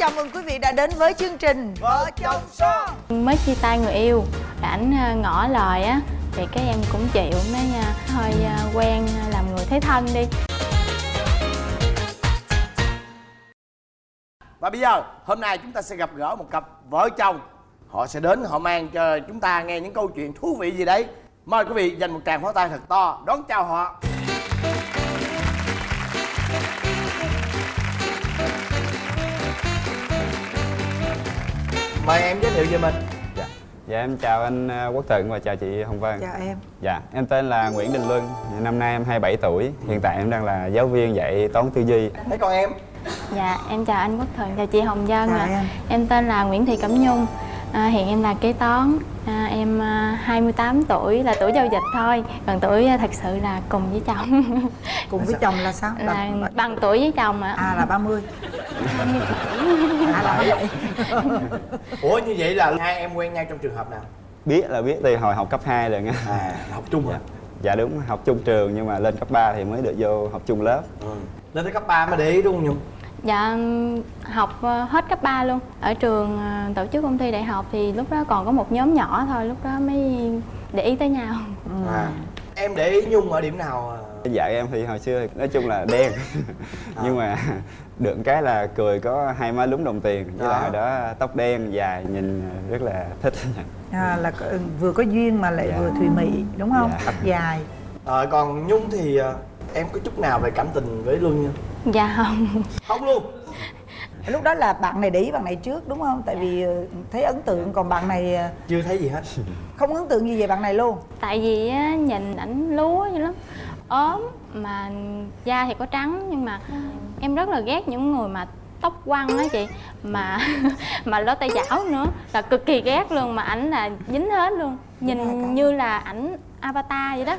chào mừng quý vị đã đến với chương trình Vợ Chồng Son. Mới chia tay người yêu, ảnh ngỏ lời á, thì cái em cũng chịu, nói thôi quen làm người thế thân đi. Và bây giờ, hôm nay chúng ta sẽ gặp gỡ một cặp vợ chồng. Họ sẽ đến, họ mang cho chúng ta nghe những câu chuyện thú vị gì đấy. Mời quý vị dành một tràng pháo tay thật to đón chào họ. Mời em giới thiệu về mình. Dạ em chào anh Quốc Thuận và chào chị Hồng Vân. Chào em. Dạ em tên là Nguyễn Đình Luân, năm nay em 27 tuổi. Hiện tại em đang là giáo viên dạy toán tư duy. Thế còn em? Dạ em chào anh Quốc Thuận, chào chị Hồng Vân. Chào em. Em tên là Nguyễn Thị Cẩm Nhung, hiện em là kế toán. Em 28 tuổi, là tuổi giao dịch thôi, còn tuổi thật sự là cùng với chồng. Cùng với chồng là sao? Là bằng tuổi với chồng ạ. À là 30. 20 tuổi. À là vậy. Ủa như vậy là hai em quen nhau trong trường hợp nào? Biết là biết từ hồi học cấp 2 rồi nha. À, học chung hả? Dạ đúng, học chung trường nhưng mà lên cấp 3 thì mới được vô học chung lớp. Lên tới cấp 3 mới để ý đúng không Nhung? Dạ học hết cấp 3 luôn. Ở trường tổ chức ôn thi đại học thì lúc đó còn có một nhóm nhỏ thôi, lúc đó mới để ý tới nhau. Em để ý Nhung ở điểm nào? Dạy em thì hồi xưa nói chung là đen. Nhưng mà được cái là cười có hai má lúm đồng tiền. Với lại hồi đó tóc đen dài nhìn rất là thích. Là vừa có duyên mà lại vừa thùy mị đúng không? Dạ. Tóc dài. Còn Nhung thì em có chút nào về cảm tình với Luân chưa? Dạ không. Không luôn. Lúc đó là bạn này để ý bạn này trước đúng không? Tại vì thấy ấn tượng, còn bạn này Chưa thấy gì hết. không ấn tượng gì về bạn này luôn. Tại vì á, nhìn ảnh lúa dữ lắm, ốm mà da thì có trắng, nhưng mà em rất là ghét những người mà tóc quăn á chị, mà lỗ tay chảo nữa, là cực kỳ ghét luôn. Mà ảnh là dính hết luôn, nhìn như là ảnh avatar vậy đó.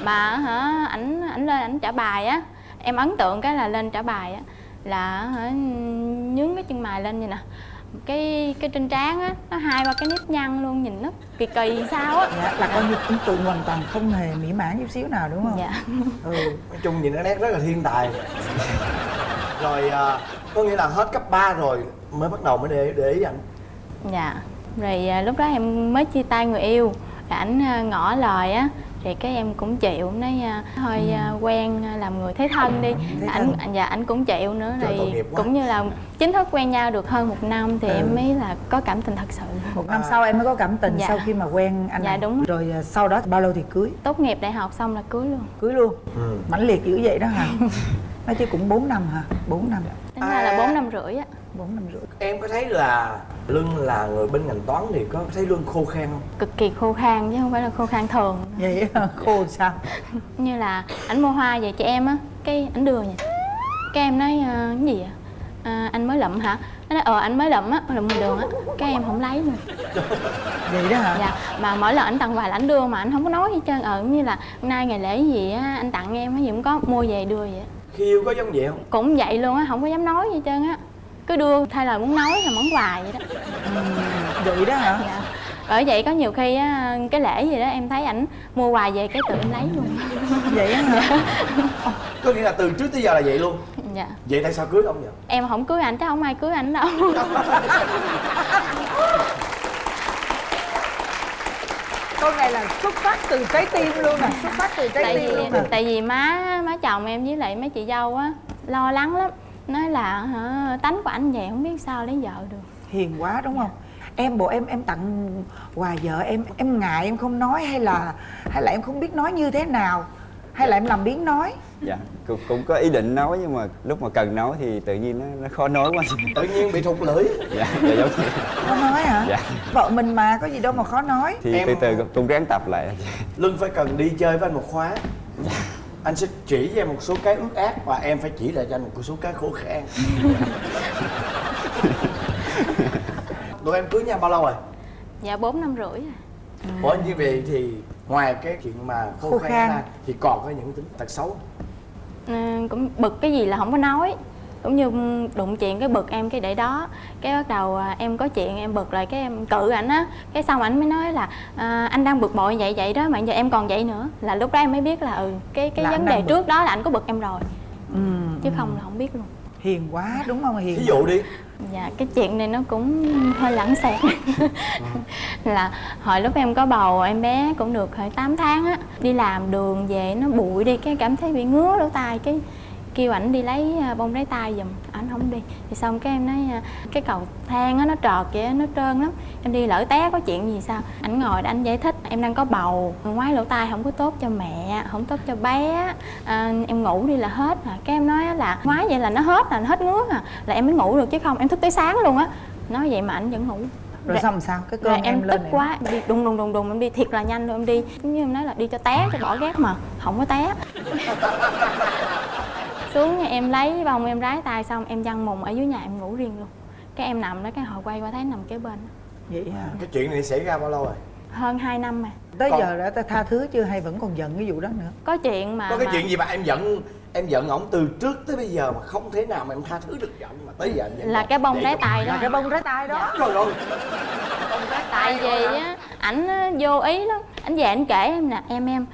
Mà hả, ảnh lên ảnh trả bài á, em ấn tượng cái là lên trả bài á là hả, nhướng cái chân mày lên vậy nè, cái trên trán á nó 2-3 cái nếp nhăn luôn, nhìn nó kỳ kỳ sao á. Dạ, là coi như ấn tượng hoàn toàn không hề mỹ mãn chút xíu nào đúng không? Dạ. Nói chung nhìn nó nét rất là thiên tài. Rồi có nghĩa là hết cấp 3 rồi mới bắt đầu mới để ý anh. Dạ. Rồi lúc đó em mới chia tay người yêu, rồi ảnh ngỏ lời á, thì cái em cũng chịu, nói thôi quen làm người thế thân đi. Ảnh cũng chịu nữa. Rồi cũng như là chính thức quen nhau được hơn 1 năm thì em mới là có cảm tình thật sự. 1 năm sau em mới có cảm tình. Dạ. Sau khi mà quen anh Dạ này. đúng. Rồi sau đó bao lâu thì cưới? Tốt nghiệp đại học xong là cưới luôn. Cưới luôn. Mãnh liệt dữ vậy đó hả? Nói chứ cũng 4 năm hả? 4 năm. Tính ra là 4 năm rưỡi á. 4 năm rưỡi. Em có thấy là Luân là người bên ngành toán thì có thấy Luân khô khan không? Cực kỳ khô khan chứ không phải là khô khan thường. Vậy khô sao? Như là ảnh mua hoa về cho em á, cái ảnh đưa nha, cái em nói cái gì vậy? Anh mới lụm hả? Nó nói anh mới lụm á, lụm ngoài đường á, cái em không lấy luôn. Vậy đó hả? Dạ, mà mỗi lần ảnh tặng quà là ảnh đưa mà ảnh không có nói gì hết trơn. Như là nay ngày lễ gì á anh tặng em cái gì cũng có, mua về đưa vậy á. Khi yêu có giống vậy không? Cũng vậy luôn á, không có dám nói gì hết trơn á, cứ đưa thay lời muốn nói là món quà vậy đó. Vậy đó hả? Dạ. Bởi vậy có nhiều khi á, cái lễ gì đó em thấy ảnh mua quà về cái tự em lấy luôn. Vậy á hả? Có nghĩa là từ trước tới giờ là vậy luôn. Dạ. Vậy tại sao cưới ông vậy? Em không cưới ảnh chắc không ai cưới ảnh đâu. Câu này là xuất phát từ trái tim luôn nè, xuất phát từ trái tim luôn nè. Tại vì má chồng em với lại mấy chị dâu á lo lắng lắm, nói là hả, tánh của anh vậy không biết sao lấy vợ được. Hiền quá đúng không? Em em tặng quà vợ em ngại em không nói, hay là em không biết nói như thế nào, hay là em làm biếng nói? Dạ cũng có ý định nói nhưng mà lúc mà cần nói thì tự nhiên nó khó nói quá. Tự nhiên bị thụt lưỡi. Dạ giống như Khó nói hả? dạ. Vợ mình mà có gì đâu mà khó nói. Thì Em- từ từ cũng ráng tập lại. Luân phải cần đi chơi với anh một khóa. Anh sẽ chỉ cho em một số cái ướt át và em phải chỉ lại cho anh một số cái khô khan. Tụi em cưới nhau bao lâu rồi? Dạ 4 năm rưỡi rồi. Ủa như vậy thì ngoài cái chuyện mà khô khan ra thì còn có những tính tật xấu. Cũng bực cái gì là không có nói, cũng như đụng chuyện cái bực em cái để đó, cái bắt đầu em có chuyện em bực lại cái em cự ảnh á, cái xong ảnh mới nói là anh đang bực bội vậy đó mà giờ em còn vậy nữa, là lúc đó em mới biết là cái Là vấn đề trước đó là ảnh có bực em rồi, chứ không là không biết luôn. Hiền quá đúng không? Hiền. Ví dụ đi. Dạ, cái chuyện này nó cũng hơi lãng xẹt. Là hồi lúc em có bầu, em bé cũng được khoảng 8 tháng á. Đi làm đường về nó bụi đi, cái cảm thấy bị ngứa lỗ tai, cái kêu ảnh đi lấy bông rái tay giùm, ảnh không đi. Thì xong cái em nói cái cầu thang á nó trọt vậy, nó trơn lắm, em đi lỡ té có chuyện gì sao. Ảnh ngồi anh giải thích em đang có bầu, ngoái lỗ tai không có tốt cho mẹ, không tốt cho bé, em ngủ đi là hết. Cái em nói là ngoái vậy là nó hết ngứa là em mới ngủ được, chứ không em thức tới sáng luôn á. Nói vậy mà ảnh vẫn ngủ. Rồi xong sao? Cái cơn Rồi em lên tức này. quá, em đi đùng em đi thiệt là nhanh luôn, em đi giống như em nói là đi cho té cho bỏ ghét mà không có té. Xuống em lấy bông em rái tay xong em văng mùng ở dưới nhà em ngủ riêng luôn. Cái em nằm đó, cái họ quay qua thấy nằm kế bên. Vậy hả? Cái chuyện này xảy ra bao lâu rồi? Hơn 2 năm mà. Tới Còn- giờ đã tha thứ chưa hay vẫn còn giận cái vụ đó nữa? Có chuyện mà Có cái chuyện gì mà em giận ổng từ trước tới bây giờ mà không thể nào mà em tha thứ được giận mà tới giờ em giận là ổng. cái bông Vậy rái không? tay đó. Là cái bông rái tay đó. Trời ơi. Tại vì á ảnh vô ý lắm, ảnh về ảnh kể em nè em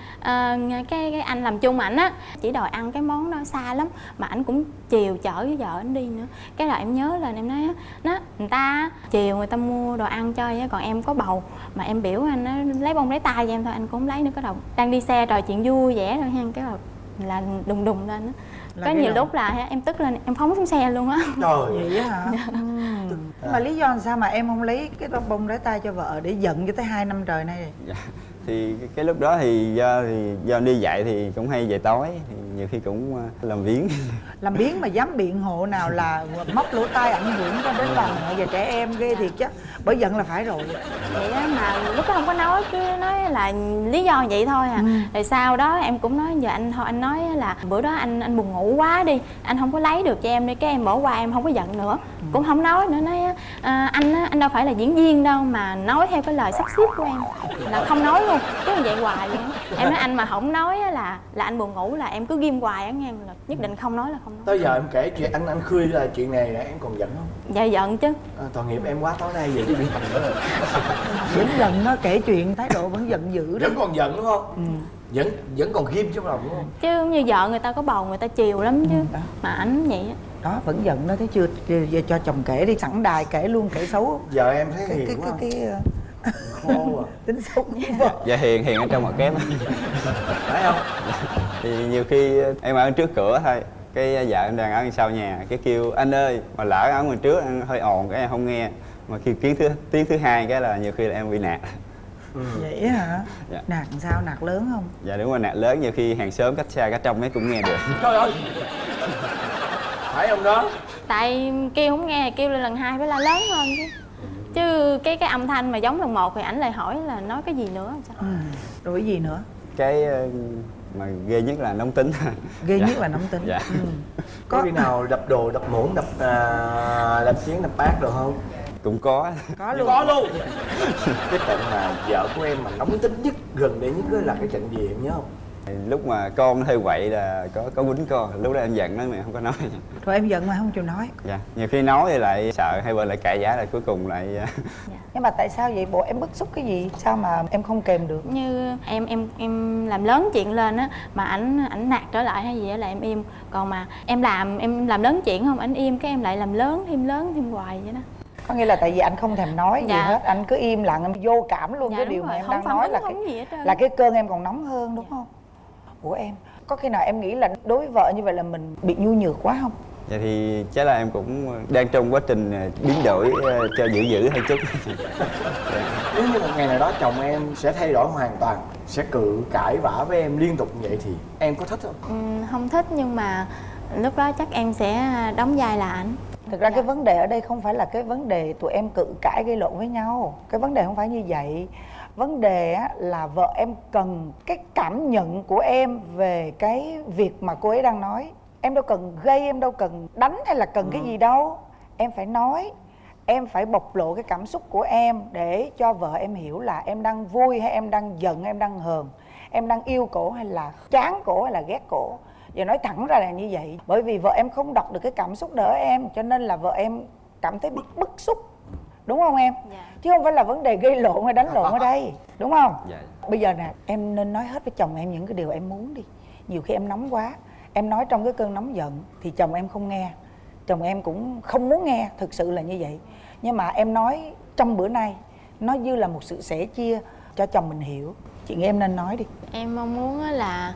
cái anh làm chung ảnh á chỉ đòi ăn cái món đó xa lắm mà ảnh cũng chiều chở với vợ ảnh đi nữa. Cái rồi em nhớ lên em nói á, nó người ta chiều người ta mua đồ ăn cho á, còn em có bầu mà em biểu anh á lấy bông rái tay cho em thôi, anh cũng không lấy nữa. Cái đầu đang đi xe trò chuyện vui vẻ rồi ha, cái rồi là đùng lên á. Là Có cái nhiều đầu- lúc là ha, em tức lên em phóng xuống xe luôn á. Trời. Vậy á hả? Nhưng mà lý do làm sao mà em không lấy cái bông rái tay cho vợ để giận cho tới 2 năm trời nay rồi? Dạ. Thì cái lúc đó thì do đi dạy thì cũng hay về tối, thì nhiều khi cũng làm biếng. Làm biếng mà dám biện hộ nào là móc lỗ tai ảnh hưởng cho đến bà mẹ và trẻ em ghê thiệt chứ. Bởi giận là phải rồi. Vậy á, mà lúc đó không có nói, cứ nói là lý do vậy thôi à. Rồi sau đó em cũng nói giờ anh thôi, anh nói là bữa đó anh buồn ngủ quá đi, anh không có lấy được cho em đi, cái em bỏ qua em không có giận nữa. Cũng không nói nữa, nói anh đâu phải là diễn viên đâu mà nói theo cái lời sắp xếp của em, là không nói luôn, cứ vậy hoài luôn. Em nói anh mà không nói là anh buồn ngủ là em cứ ghim hoài á nghe, là nhất định không nói là không nói. Tới giờ em kể chuyện anh Khươi là chuyện này là em còn giận không? Dạ giận chứ. Tội nghiệp em quá, tối nay về đi thành nữa rồi. Vẫn giận nó, kể chuyện thái độ vẫn giận dữ đó. Vẫn còn giận đúng không? Vẫn còn ghim trong lòng đúng không? Chứ như vợ người ta có bầu người ta chiều lắm chứ. đó. Mà ảnh vậy á. Đó, vẫn giận đó, thấy chưa? Giờ cho chồng kể đi, sẵn đài kể luôn, kể xấu Giờ em thấy cái hiền quá. khô À. tính xấu của vợ. Dạ hiền ở trong mặt kép. Phải không? Thì nhiều khi em ở trước cửa thôi, cái vợ em đang ở sau nhà, cái kêu anh ơi, mà lỡ ở ngoài trước anh hơi ồn cái em không nghe, mà khi tiếng thứ hai cái là nhiều khi là em bị nạt. Vậy hả? Dạ. Nạt làm sao? Nạt lớn không? Dạ đúng rồi, nạt lớn, nhiều khi hàng xóm cách xa cách trong mấy cũng nghe được. Trời ơi. Phải không đó? Tại kêu không nghe, kêu lên lần hai phải la lớn hơn chứ. Chứ cái âm thanh mà giống lần một thì ảnh lại hỏi là nói cái gì nữa sao? Rồi cái gì nữa? Cái mà ghê nhất là nóng tính. Ghê Dạ. nhất là nóng tính. Dạ. Có khi nào đập đồ, đập muỗng, đập chén, đập bát được không? Cũng có. Có luôn. Có luôn. Cái trận mà vợ của em mà nóng tính nhất, gần đây nhất là cái trận gì em nhớ không? Lúc mà con nó hơi quậy là có quýnh con, lúc đó em giận nó mà không có nói. Rồi em giận mà không chịu nói. Dạ, nhiều khi nói thì lại sợ hai bên lại cãi vã, lại cuối cùng lại Nhưng mà tại sao vậy? Bộ em bức xúc cái gì? Sao mà em không kèm được? Như em làm lớn chuyện lên á mà ảnh nạt trở lại hay gì á là em im. Còn mà em làm lớn chuyện không, ảnh im cái em lại làm lớn thêm hoài vậy đó. Có nghĩa là tại vì anh không thèm nói gì Dạ. hết, anh cứ im lặng, em vô cảm luôn. Dạ, cái đúng điều rồi, mà em không đang phản nói ứng, là không gì hết trơn. cái cơn em còn nóng hơn đúng không? Ủa em, có khi nào em nghĩ là đối với vợ như vậy là mình bị nhu nhược quá không? Dạ thì chắc là em cũng đang trong quá trình biến đổi cho dữ hơi chút. Nếu như một ngày nào đó chồng em sẽ thay đổi hoàn toàn, sẽ cự cãi vã với em liên tục như vậy thì em có thích không? Không thích, nhưng mà lúc đó chắc em sẽ đóng vai là ảnh. Thực ra cái vấn đề ở đây không phải là cái vấn đề tụi em cự cãi gây lộn với nhau. Cái vấn đề không phải như vậy. Vấn đề á, là vợ em cần cái cảm nhận của em về cái việc mà cô ấy đang nói. Em đâu cần gây, em đâu cần đánh hay là cần cái gì đâu. Em phải nói, em phải bộc lộ cái cảm xúc của em để cho vợ em hiểu là em đang vui hay em đang giận, em đang hờn, em đang yêu cổ hay là chán cổ hay là ghét cổ. Giờ nói thẳng ra là như vậy. Bởi vì vợ em không đọc được cái cảm xúc đó ở em, cho nên là vợ em cảm thấy bức xúc. Đúng không em? Dạ. Chứ không phải là vấn đề gây lộn hay đánh lộn ở đây. Đúng không? Dạ. Bây giờ nè, em nên nói hết với chồng em những cái điều em muốn đi. Nhiều khi em nóng quá, em nói trong cái cơn nóng giận thì chồng em không nghe, chồng em cũng không muốn nghe, thực sự là như vậy. Nhưng mà em nói trong bữa nay nó như là một sự sẻ chia cho chồng mình hiểu. Chị nghĩ em nên nói đi. Em mong muốn á là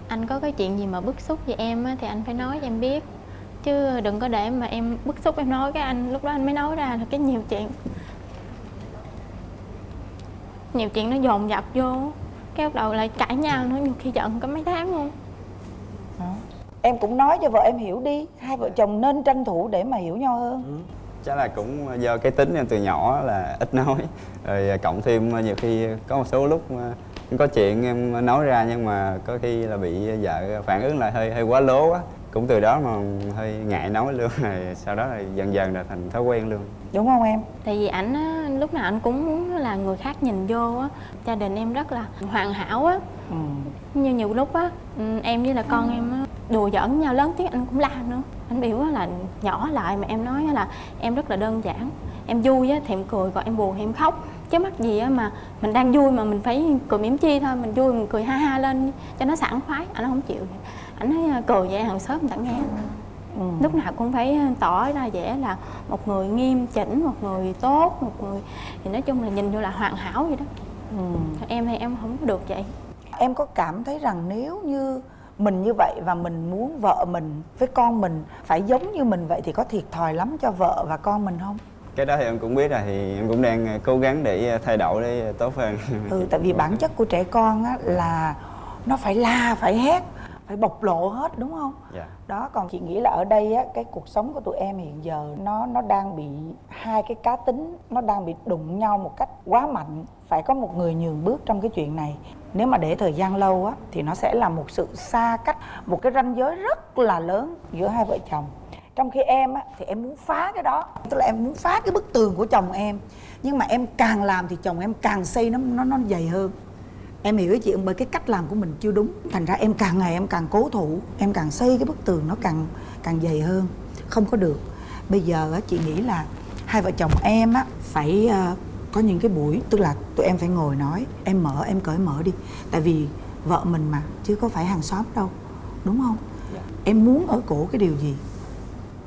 anh có cái chuyện gì mà bức xúc với em á thì anh phải nói cho em biết, chứ đừng có để mà em bức xúc em nói cái anh lúc đó anh mới nói ra là cái nhiều chuyện nó dồn dập vô, cái bắt đầu lại cãi nhau nữa, nhiều khi giận có mấy tháng luôn. Đó. Em cũng nói cho vợ em hiểu đi, hai vợ chồng nên tranh thủ để mà hiểu nhau hơn. Chắc là cũng do cái tính em từ nhỏ là ít nói, rồi cộng thêm nhiều khi có một số lúc có chuyện em nói ra nhưng mà có khi là bị vợ phản ứng lại hơi quá lố á, cũng từ đó mà hơi ngại nói luôn, rồi sau đó là dần dần là thành thói quen luôn. Đúng không em? Tại vì ảnh á, lúc nào anh cũng muốn là người khác nhìn vô á, gia đình em rất là hoàn hảo á. Nhưng nhiều lúc á, em với là con em á, đùa giỡn nhau lớn tiếng anh cũng la nữa. Anh biểu là nhỏ lại, mà em nói là em rất là đơn giản. Em vui á thì em cười, còn em buồn thì em khóc. Chứ mắc gì á mà mình đang vui mà mình phải cười mỉm chi thôi, mình vui mình cười ha ha lên cho nó sảng khoái. Anh không chịu. Anh nói cười vậy hàng xóm chẳng nghe. Lúc nào cũng phải tỏ ra vẻ là một người nghiêm chỉnh, một người tốt, một người thì nói chung là nhìn vô là hoàn hảo vậy đó. Em thì em không có được vậy. Em có cảm thấy rằng nếu như mình như vậy và mình muốn vợ mình với con mình phải giống như mình vậy thì có thiệt thòi lắm cho vợ và con mình không? Cái đó thì em cũng biết rồi, thì em cũng đang cố gắng để thay đổi để tốt hơn. Tại vì bản chất của trẻ con á là nó phải la, phải hét, phải bộc lộ hết, đúng không? Dạ. Đó, còn chị nghĩ là ở đây á, cái cuộc sống của tụi em hiện giờ nó đang bị hai cái cá tính nó đang bị đụng nhau một cách quá mạnh. Phải có một người nhường bước trong cái chuyện này. Nếu mà để thời gian lâu á thì nó sẽ là một sự xa cách, một cái ranh giới rất là lớn giữa hai vợ chồng. Trong khi em á thì em muốn phá cái đó, tức là em muốn phá cái bức tường của chồng em. Nhưng mà em càng làm thì chồng em càng xây nó dày hơn. Em hiểu ý chị không? Bởi cái cách làm của mình chưa đúng. Thành ra em càng ngày em càng cố thủ, em càng xây cái bức tường nó càng dày hơn. Không có được. Bây giờ á, chị nghĩ là hai vợ chồng em á phải có những cái buổi, tức là tụi em phải ngồi nói, em cởi mở đi. Tại vì vợ mình mà, chứ có phải hàng xóm đâu, đúng không? Em muốn ở cổ cái điều gì?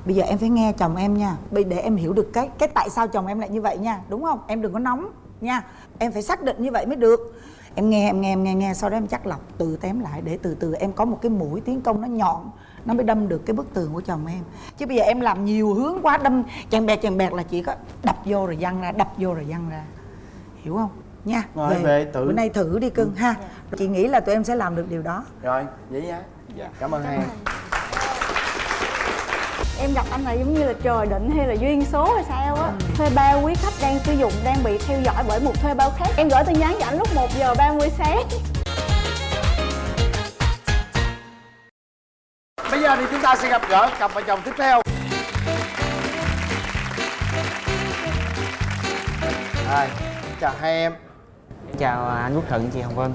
Bây giờ em phải nghe chồng em nha, để em hiểu được cái tại sao chồng em lại như vậy nha, đúng không? Em đừng có nóng nha, em phải xác định như vậy mới được. Em nghe, sau đó em chắc lọc từ tém lại để từ từ em có một cái mũi tiến công nó nhọn, nó mới đâm được cái bức tường của chồng em. Chứ bây giờ em làm nhiều hướng quá, đâm chằng bẹt là chỉ có đập vô rồi văng ra, đập vô rồi văng ra, hiểu không? Nha. Về tự bữa nay thử đi cưng ha. Chị nghĩ là tụi em sẽ làm được điều đó. Rồi, vậy nha. Dạ. Cảm ơn hai em. Em gặp anh này giống như là trời định hay là duyên số hay sao á. Thuê bao quý khách đang sử dụng đang bị theo dõi bởi một thuê bao khác. Em gửi tin nhắn cho anh lúc 1:30 sáng. Bây giờ thì chúng ta sẽ gặp gỡ cặp vợ chồng tiếp theo. Rồi, chào hai em. Chào anh Quốc Thuận, chị Hồng Vân.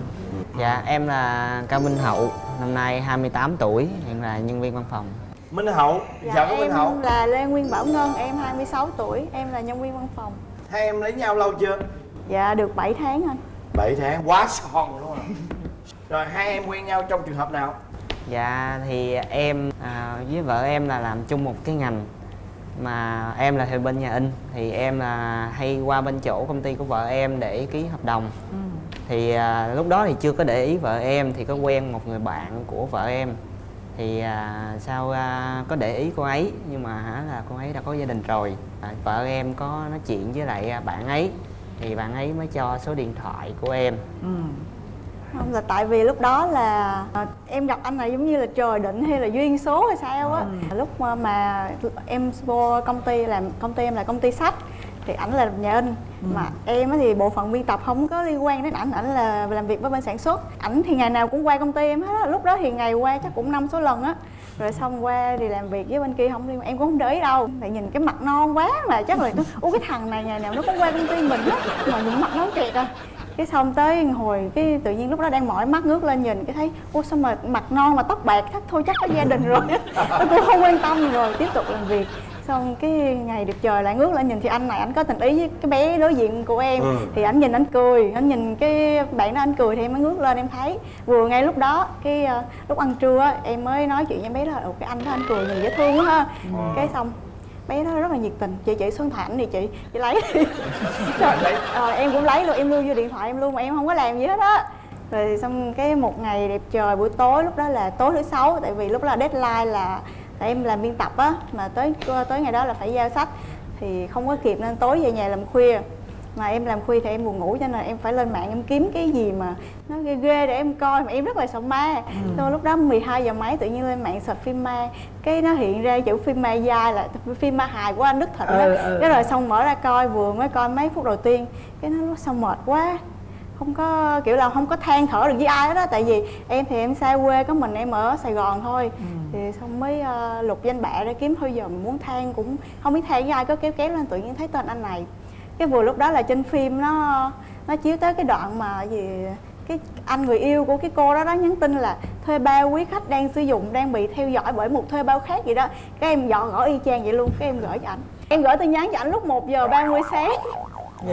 Dạ, em là Cao Minh Hậu, năm nay 28 tuổi, hiện là nhân viên văn phòng. Minh Hậu, chào cô Minh Hậu. Em là Lê Nguyên Bảo Ngân, em 26 tuổi, em là nhân viên văn phòng. Hai em lấy nhau lâu chưa? Dạ, được 7 tháng anh. 7 tháng, quá son luôn rồi. Rồi hai em quen nhau trong trường hợp nào? Dạ, thì em với vợ em là làm chung một cái ngành. Mà em là bên nhà in, thì em là hay qua bên chỗ công ty của vợ em để ký hợp đồng. Thì lúc đó thì chưa có để ý vợ em, thì có quen một người bạn của vợ em. Thì sau có để ý cô ấy, nhưng mà là cô ấy đã có gia đình rồi. Vợ em có nói chuyện với lại bạn ấy, thì bạn ấy mới cho số điện thoại của em. Không, là tại vì lúc đó là em gặp anh này giống như là trời định hay là duyên số hay sao á. Lúc mà em vô công ty em là công ty sách, thì ảnh là nhà in. Mà em thì bộ phận biên tập không có liên quan đến ảnh là làm việc với bên sản xuất. Ảnh thì ngày nào cũng qua công ty em hết á. Lúc đó thì ngày qua chắc cũng 5 số lần á. Rồi xong qua thì làm việc với bên kia không liên quan, em cũng không để ý đâu. Tại nhìn cái mặt non quá mà chắc là cái thằng này ngày nào nó cũng qua công ty mình á, mà nhìn mặt nó kẹt à. Cái xong tới hồi cái tự nhiên lúc đó đang mỏi mắt ngước lên nhìn cái thấy sao mà mặt non mà tóc bạc, chắc thôi chắc có gia đình rồi. Tôi cũng không quan tâm, rồi tiếp tục làm việc. Xong cái ngày đẹp trời lại ngước lên nhìn thì anh này anh có tình ý với cái bé đối diện của em. Thì anh nhìn anh cười, anh nhìn cái bạn đó anh cười thì em mới ngước lên em thấy. Vừa ngay lúc đó cái lúc ăn trưa á, em mới nói chuyện với em bé là cái anh đó anh cười nhìn dễ thương quá ha. Cái xong bé đó rất là nhiệt tình, chị số điện thoại ảnh thì chị lấy đi. Em cũng lấy luôn, em lưu vô điện thoại em luôn mà em không có làm gì hết á. Rồi xong cái một ngày đẹp trời buổi tối, lúc đó là tối thứ Sáu, tại vì lúc đó là deadline là tại em làm biên tập á, mà tới ngày đó là phải giao sách thì không có kịp nên tối về nhà làm khuya. Mà em làm khuya thì em buồn ngủ cho nên em phải lên mạng em kiếm cái gì mà nó ghê ghê để em coi, mà em rất là sợ ma. Xong lúc đó 12 giờ mấy tự nhiên lên mạng search phim ma, cái nó hiện ra chữ phim ma dai là phim ma hài của anh Đức Thịnh đó. Cái rồi xong mở ra coi, vừa mới coi mấy phút đầu tiên cái nó sao mệt quá, không có kiểu là không có than thở được với ai hết đó, tại vì em thì em xa quê, có mình em ở Sài Gòn thôi. Thì xong mới lục danh bạ ra kiếm, thôi giờ mình muốn than cũng không biết than với ai, có kéo lên tự nhiên thấy tên anh này. Cái vừa lúc đó là trên phim nó chiếu tới cái đoạn mà gì cái anh người yêu của cái cô đó nhắn tin là thuê bao quý khách đang sử dụng đang bị theo dõi bởi một thuê bao khác gì đó. Cái em gõ y chang vậy luôn, cái em gửi cho ảnh, em gửi tin nhắn cho ảnh lúc 1:30 sáng.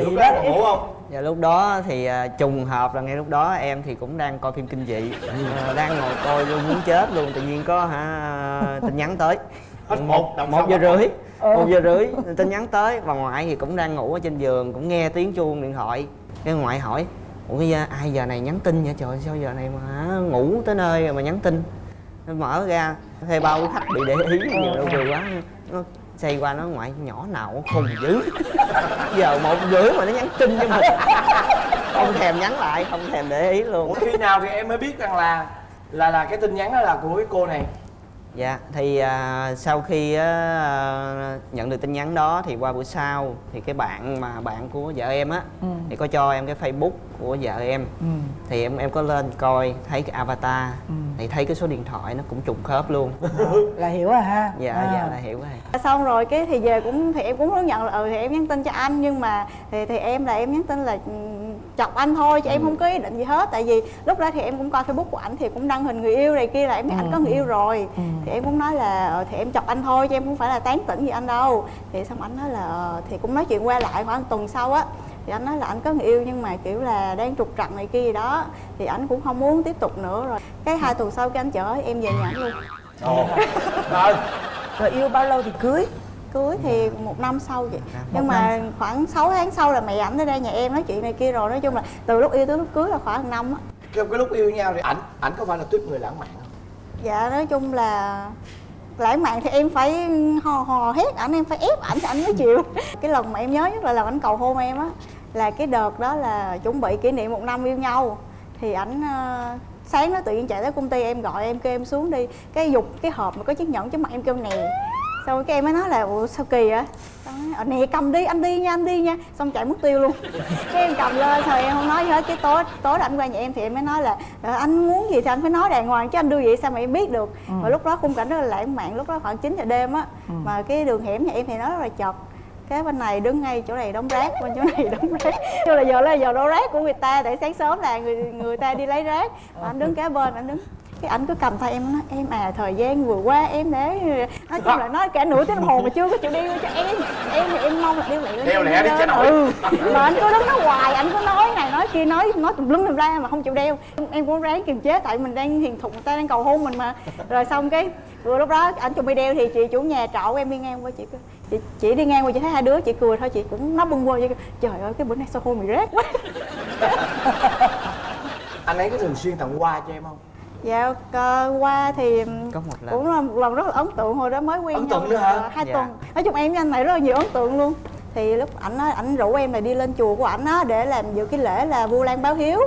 Lúc đó còn ngủ không? Dạ lúc đó thì trùng hợp là ngay lúc đó em thì cũng đang coi phim kinh dị, đang ngồi coi luôn muốn chết luôn, tự nhiên có tin nhắn tới. một giờ rưỡi tin nhắn tới. Bà ngoại thì cũng đang ngủ ở trên giường, cũng nghe tiếng chuông điện thoại. Cái ngoại hỏi ủa ai giờ này nhắn tin vậy trời, sao giờ này mà ngủ tới nơi rồi mà nhắn tin. Nó mở ra thuê bao khách bị để ý, nhiều đâu cười quá. Nó xoay qua nó ngoại nhỏ nào khùng dữ. Giờ 1:30 mà nó nhắn tin cho mình. Không thèm nhắn lại, không thèm để ý luôn. Ủa khi nào thì em mới biết rằng là cái tin nhắn đó là của cái cô này? Dạ thì sau khi nhận được tin nhắn đó thì qua bữa sau thì cái bạn của vợ em á thì có cho em cái Facebook của vợ em. Thì em có lên coi thấy cái avatar thì thấy cái số điện thoại nó cũng trùng khớp luôn. Là hiểu rồi ha. Dạ là hiểu rồi. Xong rồi cái thì về thì em cũng hướng nhận là thì em nhắn tin cho anh, nhưng mà thì em nhắn tin là chọc anh thôi chứ em không có ý định gì hết. Tại vì lúc đó thì em cũng coi Facebook của ảnh thì cũng đăng hình người yêu này kia, là em biết ảnh có người yêu rồi. Thì em cũng nói là thì em chọc anh thôi chứ em không phải là tán tỉnh gì anh đâu. Thì xong ảnh nói là thì cũng nói chuyện qua lại khoảng tuần sau á, thì anh nói là anh có người yêu nhưng mà kiểu là đang trục trặc này kia gì đó, thì ảnh cũng không muốn tiếp tục nữa. Rồi cái 2 tuần sau cái anh chở em về nhà ảnh luôn. Rồi yêu bao lâu thì cưới? Cưới thì 1 năm sau vậy. Nhưng mà khoảng 6 tháng sau là mẹ ảnh ra nhà em nói chuyện này kia rồi. Nói chung là từ lúc yêu tới lúc cưới là khoảng 1 năm á. Cái lúc yêu nhau thì ảnh có phải là tuyết người lãng mạn không? Dạ nói chung là lãng mạn thì em phải hò hét ảnh, em phải ép ảnh cho ảnh mới chịu. Cái lần mà em nhớ nhất là lần ảnh cầu hôn em á, là cái đợt đó là chuẩn bị kỷ niệm 1 năm yêu nhau. Thì ảnh sáng nó tự nhiên chạy tới công ty em, gọi em kêu em xuống đi, cái giục cái hộp mà có chiếc nhẫn trước mặt em kêu nè. Xong cái em mới nói là ủa sao kỳ vậy? Nè cầm đi, anh đi nha. Xong chạy mất tiêu luôn. Cái em cầm lên rồi em không nói gì hết. Cái tối đó anh qua nhà em thì em mới nói là anh muốn gì thì anh phải nói đàng hoàng chứ anh đưa vậy sao mà em biết được. Và lúc đó khung cảnh rất là lãng mạn, lúc đó khoảng 9 giờ đêm á. Mà cái đường hẻm nhà em thì nó rất là chật. Cái bên này đứng ngay chỗ này đống rác, bên chỗ này đống rác. Chứ là giờ đổ rác của người ta, tại sáng sớm là người ta đi lấy rác. Mà anh đứng kế bên, anh đứng cái ảnh cứ cầm tay em nói em thời gian vừa qua em để nói chung là nói cả nửa tiếng đồng hồ mà chưa có chịu đeo cho em thì em mong là đeo lẹ đi cho nổi. Mà anh cứ đứng đó hoài, anh cứ nói này nói kia, nói tùm lum tùm la mà không chịu đeo. Em cũng ráng kiềm chế tại mình đang hiền thục, người ta đang cầu hôn mình mà. Rồi xong cái vừa lúc đó ảnh chuẩn bị đeo thì chị chủ nhà trọ của em đi ngang qua, chị đi ngang qua chị thấy hai đứa chị cười thôi, chị cũng nó bưng quơ vậy. Trời ơi cái bữa nay sao hôn mày rác quá. Anh ấy có thường xuyên tặng quà cho em không? Dạ qua thì có một lần. cũng là một lần rất là ấn tượng, hồi đó mới quen ấn nhau tượng nữa hả? 2 Dạ. tuần. Nói chung em với anh này rất là nhiều ấn tượng luôn. Thì lúc ảnh rủ em là đi lên chùa của ảnh á để làm dự cái lễ là Vu Lan báo hiếu.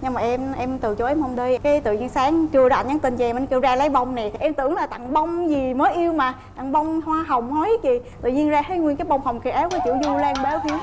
Nhưng mà em từ chối, em không đi. Cái tự nhiên sáng trưa đó ảnh nhắn tin cho em, anh kêu ra lấy bông nè. Em tưởng là tặng bông gì mới yêu mà, tặng bông hoa hồng hói gì. Tự nhiên ra thấy nguyên cái bông hồng kỳ áo có chữ Vu Lan báo hiếu.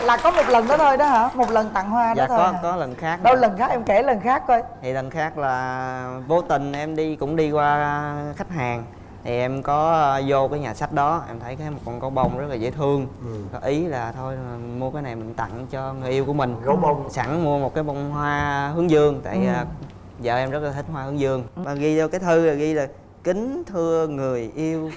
Là có một lần đó thôi đó hả? Một lần tặng hoa đó Dạ thôi hả? có lần khác. Đâu lần khác em kể lần khác coi. Thì lần khác là vô tình em cũng đi qua khách hàng thì em có vô cái nhà sách đó, em thấy cái một con gấu bông rất là dễ thương. Có ý là thôi mua cái này mình tặng cho người yêu của mình. Gấu bông. Sẵn mua một cái bông hoa hướng dương tại vợ em rất là thích hoa hướng dương. Mà ghi vô cái thư là ghi là kính thưa người yêu,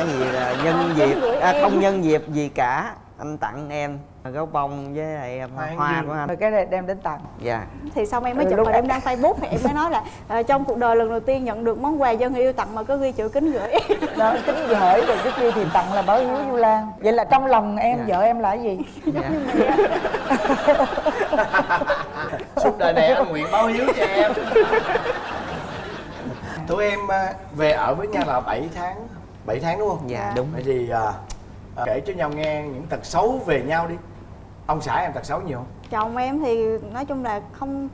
gì là nhân dịp, không nhân dịp gì cả, anh tặng em gấu bông với lại hoa của anh. Rồi cái này đem đến tặng. Dạ. Thì xong em mới chụp và em đăng Facebook thì em mới nói là trong cuộc đời lần đầu tiên nhận được món quà do người yêu tặng mà có ghi chữ kính gửi. Đó, kính gửi rồi cái kia thì tặng là báo hiếu Vu Lan. Vậy là trong lòng em vợ em là cái gì? Dạ. Suốt đời này anh nguyện báo hiếu cho em. Tụi em về ở với nhau là 7 tháng đúng không? Dạ đúng. Vậy thì kể cho nhau nghe những tật xấu về nhau đi. Ông xã em tật xấu nhiều không? Chồng em thì nói chung là không,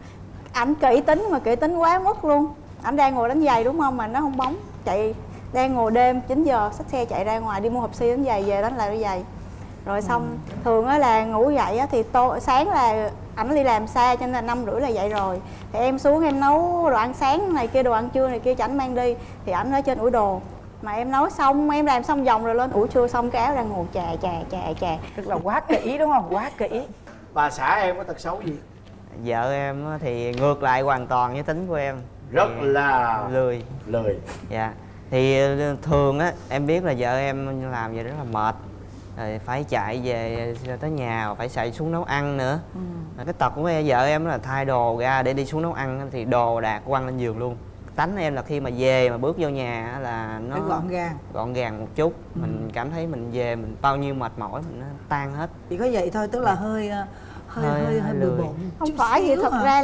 ảnh kỹ tính mà kỹ tính quá mức luôn. Ảnh đang ngồi đánh giày đúng không mà nó không bóng, chạy đang ngồi đêm 9 giờ xách xe chạy ra ngoài đi mua hộp xi đánh giày về đánh lại đôi giày. Rồi xong thường á là ngủ dậy á thì sáng là ảnh đi làm xa cho nên là 5:30 là dậy rồi. Thì em xuống em nấu đồ ăn sáng này kia, đồ ăn trưa này kia cho ảnh mang đi. Thì ảnh ở trên ủi đồ. Mà em nấu xong, em làm xong vòng rồi lên ủi trưa xong cái áo đang ngồi chà. Tức là quá kỹ đúng không? Quá kỹ. Bà xã em có tật xấu gì? Vợ em á thì ngược lại hoàn toàn với tính của em. Rất Thì là lười. Dạ. Thì thường á em biết là vợ em làm vậy rất là mệt. Rồi phải chạy về tới nhà, phải chạy xuống nấu ăn nữa. Cái tật của vợ em là thay đồ ra để đi xuống nấu ăn thì đồ đạc quăng lên giường luôn. Tánh em là khi mà về mà bước vô nhà là nó gọn gàng một chút. Mình cảm thấy mình về mình bao nhiêu mệt mỏi mình nó tan hết. Chỉ có vậy thôi, tức là hơi bừa bộn. Không phải vậy, thật ra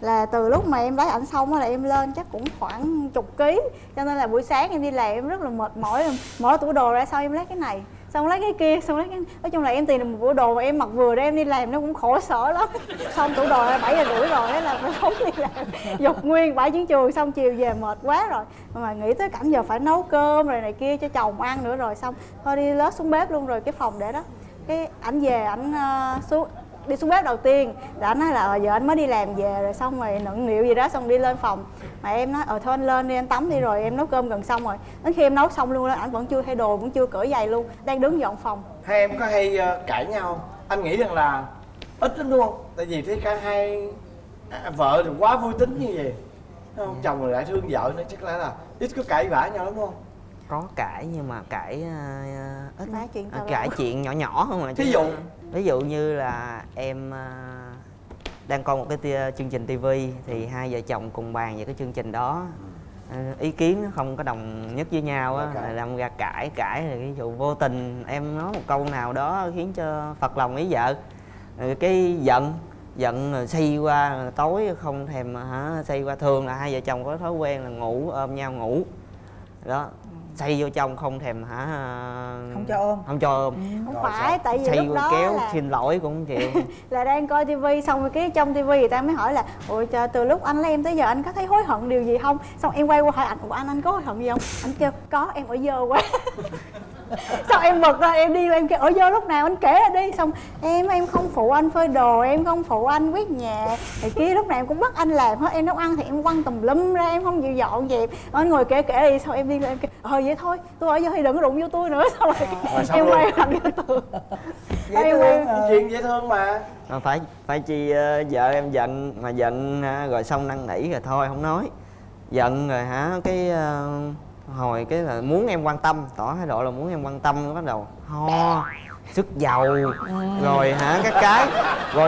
là từ lúc mà em lấy ảnh xong là em lên chắc cũng khoảng 10 kg. Cho nên là buổi sáng em đi làm em rất là mệt mỏi, mở tủ đồ ra sau em lấy cái này, xong lấy cái kia, xong lấy cái... Nói chung là em tìm được một bộ đồ mà em mặc vừa để em đi làm nó cũng khổ sở lắm. Xong tủ đồ là 7:30 rồi, đó là phải phóng đi làm, dục nguyên bãi chiến trường, xong chiều về mệt quá rồi. Mà nghĩ tới cảnh giờ phải nấu cơm rồi này kia cho chồng ăn nữa, rồi xong thôi đi lết xuống bếp luôn rồi cái phòng để đó. Cái ảnh về ảnh đi xuống bếp đầu tiên là anh nói là giờ anh mới đi làm về rồi, xong rồi nựng nịu gì đó xong đi lên phòng. Mà em nói thôi anh lên đi, anh tắm đi rồi em nấu cơm gần xong rồi. Đến khi em nấu xong luôn đó ảnh vẫn chưa thay đồ, vẫn chưa cởi giày luôn, đang đứng dọn phòng. Hai em có hay cãi nhau không? Anh nghĩ rằng là ít lắm đúng không? Tại vì thấy cả hai vợ thì quá vui tính như vậy, đúng không? Chồng lại thương vợ nữa, chắc là ít có cãi vã nhau lắm đúng không? Có cãi nhưng mà cãi ít. Cãi Chuyện nhỏ nhỏ không à. Ví dụ như là em đang coi một cái chương trình TV thì hai vợ chồng cùng bàn về cái chương trình đó, ý kiến nó không có đồng nhất với nhau á, làm ra cãi rồi ví dụ vô tình em nói một câu nào đó khiến cho phật lòng ý vợ, rồi cái giận rồi xây qua, tối không thèm xây qua. Thường là hai vợ chồng có thói quen là ngủ ôm nhau ngủ đó, xây vô trong không thèm Không cho ôm. Không cho ôm. Không phải, tại vì xây lúc đó kéo là xin lỗi cũng chịu. là đang coi tivi, xong rồi cái trong tivi người ta mới hỏi là ôi trời, từ lúc anh lấy em tới giờ anh có thấy hối hận điều gì không? Xong em quay qua hỏi anh có hối hận gì không? Anh kêu có, em ở dơ quá. Xong em bật ra em đi em kêu ở dơ lúc nào anh kể ra đi. Xong em không phụ anh phơi đồ, em không phụ anh quét nhà thì kia, lúc nào em cũng bắt anh làm hết. Em nấu ăn thì em quăng tùm lum ra, em không chịu dọn dẹp, anh ngồi kể đi. Xong em đi lên em kêu vậy thôi, tôi ở dơ thì đừng có đụng vô tôi nữa. Xong rồi em quay mặt vô tường. Chuyện dễ thương mà. Phải chi vợ em giận mà giận rồi xong năn nỉ rồi thôi không nói. Giận rồi cái hồi cái là muốn em quan tâm, tỏ thái độ là muốn em quan tâm, bắt đầu ho sức dầu rồi cái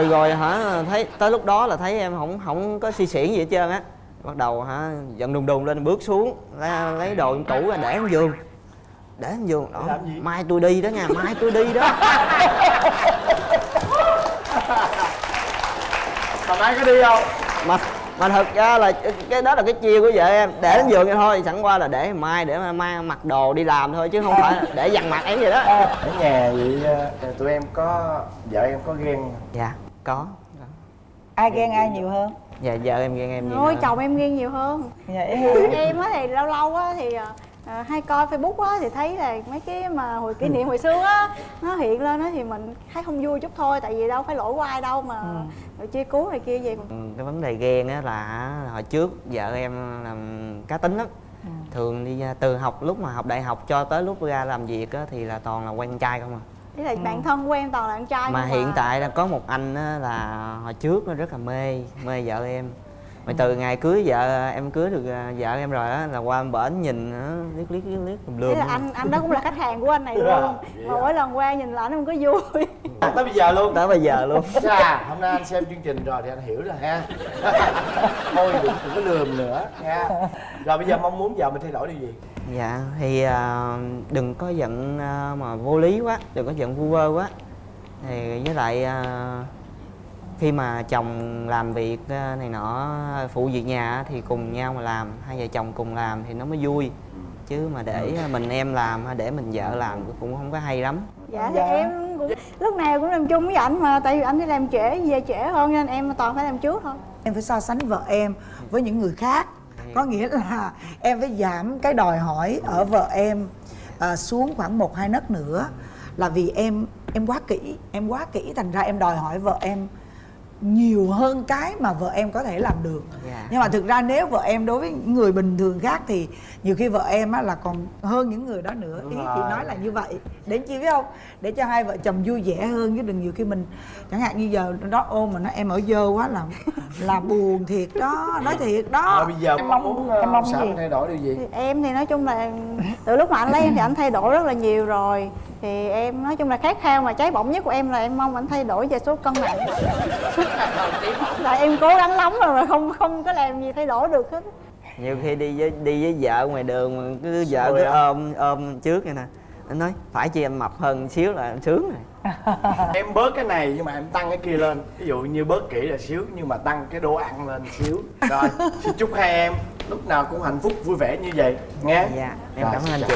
rồi thấy tới lúc đó là thấy em không có suy xỉn gì hết trơn á, bắt đầu giận đùng đùng lên bước xuống lấy đồ trong tủ ra để lên giường đó. Mai tôi đi đó nha, mai tôi đi đó. Mà mai có đi không? Mà thật ra là cái đó là cái chiêu của vợ em, để đến giường vậy thôi, chẳng qua là để mai mặc đồ đi làm thôi chứ không phải là để dằn mặt em vậy đó. Ở nhà vậy tụi em có, vợ em có ghen? Dạ có. Ai ghen ai nhiều hơn? Dạ vợ em ghen em nhiều Ôi hơn. chồng em ghen nhiều hơn. Vậy Em á thì lâu lâu á thì hay coi Facebook á thì thấy là mấy cái mà hồi kỷ niệm hồi xưa á nó hiện lên á thì mình thấy không vui chút thôi, tại vì đâu phải lỗi của ai đâu mà rồi chia cứu này kia gì. Cái vấn đề ghen á là hồi trước vợ em làm cá tính lắm. Thường đi từ lúc mà học đại học cho tới lúc ra làm việc á thì là toàn là quen trai không à. Thế là bạn thân của em toàn là con trai. Mà hiện tại là có một anh á là hồi trước nó rất là mê vợ em, Mà từ ngày cưới vợ em cưới được vợ em rồi á là qua bển nhìn liếc lùm Thế lùm. là anh đó cũng là khách hàng của anh này luôn. Mà mỗi lần qua nhìn là anh không có vui. Tới bây giờ luôn. Tới bây giờ luôn. Chà, hôm nay anh xem chương trình rồi thì anh hiểu rồi ha. Thôi đừng có lườm nữa nha. Rồi bây giờ mong muốn vợ mình thay đổi điều gì? Dạ thì đừng có giận mà vô lý quá, đừng có giận vu vơ quá. Thì với lại khi mà chồng làm việc này nọ, phụ việc nhà á, thì cùng nhau mà làm, hai vợ chồng cùng làm thì nó mới vui. Chứ mà để mình em làm hay để mình vợ làm cũng không có hay lắm. Dạ thì em cũng lúc nào cũng làm chung với ảnh mà, tại vì anh đi làm trễ, về trễ hơn nên em toàn phải làm trước thôi. Em phải so sánh vợ em với những người khác. Có nghĩa là em phải giảm cái đòi hỏi ở vợ em xuống khoảng 1-2 nấc nữa. Là vì em quá kỹ thành ra em đòi hỏi vợ em nhiều hơn cái mà vợ em có thể làm được. Nhưng mà thực ra nếu vợ em đối với những người bình thường khác thì nhiều khi vợ em á là còn hơn những người đó nữa. Ý chị nói là như vậy, để chi biết không, để cho hai vợ chồng vui vẻ hơn, chứ đừng nhiều khi mình chẳng hạn như giờ đó ôm mà nó em ở dơ quá là buồn thiệt đó, nói thiệt đó. Rồi bây giờ em mong Sam gì? thay đổi điều gì? Thì em thì nói chung là từ lúc mà anh lấy em thì anh thay đổi rất là nhiều rồi. Thì em nói chung là khát khao mà cháy bỏng nhất của em là em mong anh thay đổi về số cân nặng. Là em cố gắng lắm rồi mà không có làm gì thay đổi được hết. Nhiều khi đi với vợ ngoài đường mà cứ vợ cứ ôm trước vậy nè, anh nói phải chi anh mập hơn xíu là anh sướng rồi. Em bớt cái này nhưng mà em tăng cái kia lên. Ví dụ như bớt kỹ là xíu nhưng mà tăng cái đồ ăn lên xíu. Rồi, xin chúc hai em lúc nào cũng hạnh phúc vui vẻ như vậy nghe. Dạ, em cảm ơn anh chị.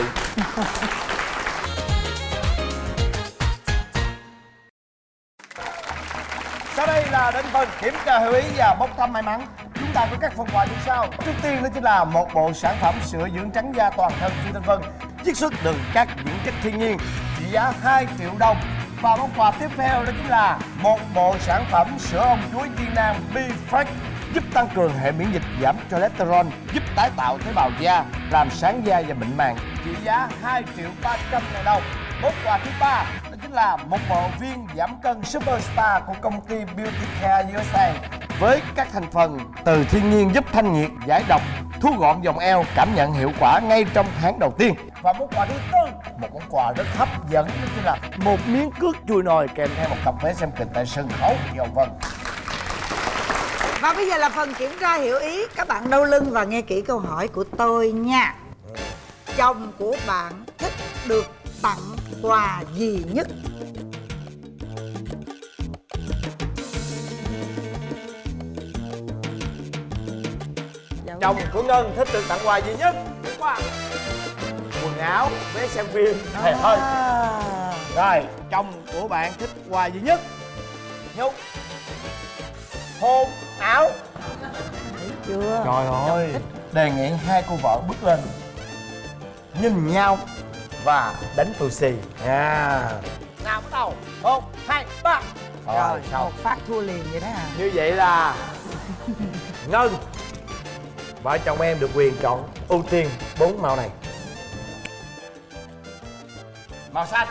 Sau đây là đến phần kiểm tra hiểu ý và bốc thăm may mắn. Chúng ta có các phần quà như sau. Trước tiên đó chính là một bộ sản phẩm sữa dưỡng trắng da toàn thân Phi Thanh Vân, chiết xuất từ các dưỡng chất thiên nhiên, trị giá 2 triệu đồng. Và món quà tiếp theo đó chính là một bộ sản phẩm sữa ong chuối Viên Nam B-Fresh, giúp tăng cường hệ miễn dịch, giảm cholesterol, giúp tái tạo tế bào da, làm sáng da và mịn màng, trị giá 2.300.000 đồng. Món quà thứ ba đó chính là một bộ viên giảm cân Superstar của công ty Beauty Care USA với các thành phần từ thiên nhiên, giúp thanh nhiệt, giải độc, thu gọn vòng eo, cảm nhận hiệu quả ngay trong tháng đầu tiên. Và món quà thứ tư, một món quà rất hấp dẫn, đó chính là một miếng cước chùi nồi kèm theo một cặp vé xem kịch tại sân khấu Kiều Vân. Và bây giờ là phần kiểm tra hiểu ý. Các bạn đau lưng và nghe kỹ câu hỏi của tôi nha. Chồng của bạn thích được tặng quà gì nhất? Chồng của Ngân thích được tặng quà gì nhất? Quà quần áo, vé xem phim này thôi. Rồi, chồng của bạn thích quà gì nhất? Nhúc hôn áo. Thấy chưa? Trời ơi, đề nghị hai cô vợ bước lên nhìn nhau và đánh tù xì nha. Nào bắt đầu, 1, 2, 3. Rồi, xong. một phát thua liền vậy đó hả? Như vậy là Ngân, vợ chồng em được quyền chọn ưu tiên 4 màu này. Màu xanh.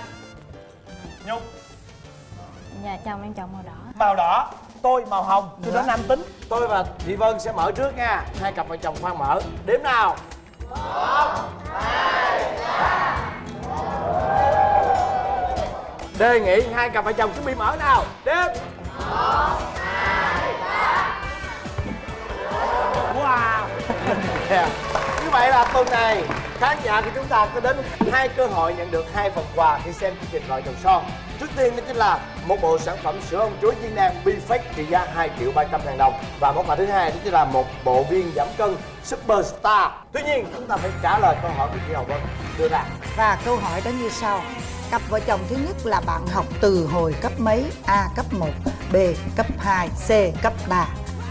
Nhung. Dạ chồng em chọn màu đỏ. Màu đỏ. Tôi màu hồng. Tôi đến nam tính. Tôi và chị Vân sẽ mở trước nha. Hai cặp vợ chồng khoan mở. Đếm nào. 1, 2, 3. Đề nghị hai cặp vợ chồng chuẩn bị mở nào. Đếm. 1, 2, 3. Wow. Như vậy là tuần này khán giả của chúng ta có đến 2 cơ hội nhận được 2 phần quà khi xem chương trình Vợ Chồng Son. Trước tiên đó chính là một bộ sản phẩm sữa ong chuối Viên Nam B-Fresh trị giá 2.300.000 đồng. Và món quà thứ hai đó chính là một bộ viên giảm cân Superstar. Tuy nhiên chúng ta phải trả lời câu hỏi của chị Hồng Vân đưa ra. Và câu hỏi đó như sau. Cặp vợ chồng thứ nhất là bạn học từ hồi cấp mấy? A. Cấp 1, B. Cấp 2, C. Cấp 3.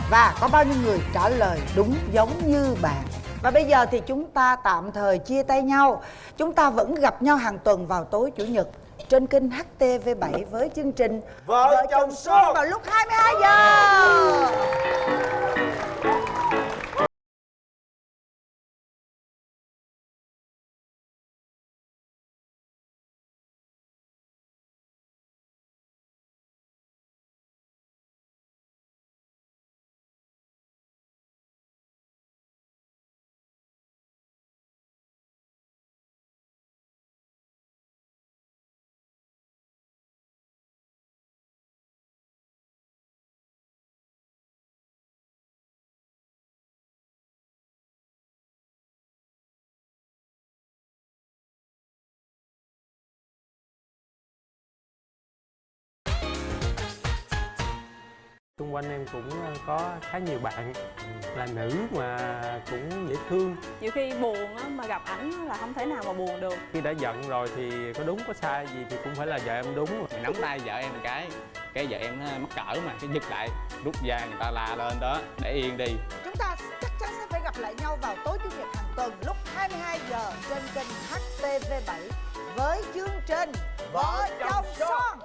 Và có bao nhiêu người trả lời đúng giống như bạn? Và bây giờ thì chúng ta tạm thời chia tay nhau. Chúng ta vẫn gặp nhau hàng tuần vào tối Chủ nhật trên kênh HTV7 với chương trình Vợ Chồng Son vào lúc 22 giờ. Xung quanh em cũng có khá nhiều bạn là nữ mà cũng dễ thương. Nhiều khi buồn á, mà gặp ảnh là không thể nào mà buồn được. Khi đã giận rồi thì có đúng có sai gì thì cũng phải là vợ em đúng. Mình nắm tay vợ em một cái vợ em nó mắc cỡ mà cái giật lại rút ra người ta la lên đó để yên đi. Chúng ta chắc chắn sẽ phải gặp lại nhau vào tối chủ nhật hàng tuần lúc 22 giờ trên kênh HTV7 với chương trình Vợ chồng son.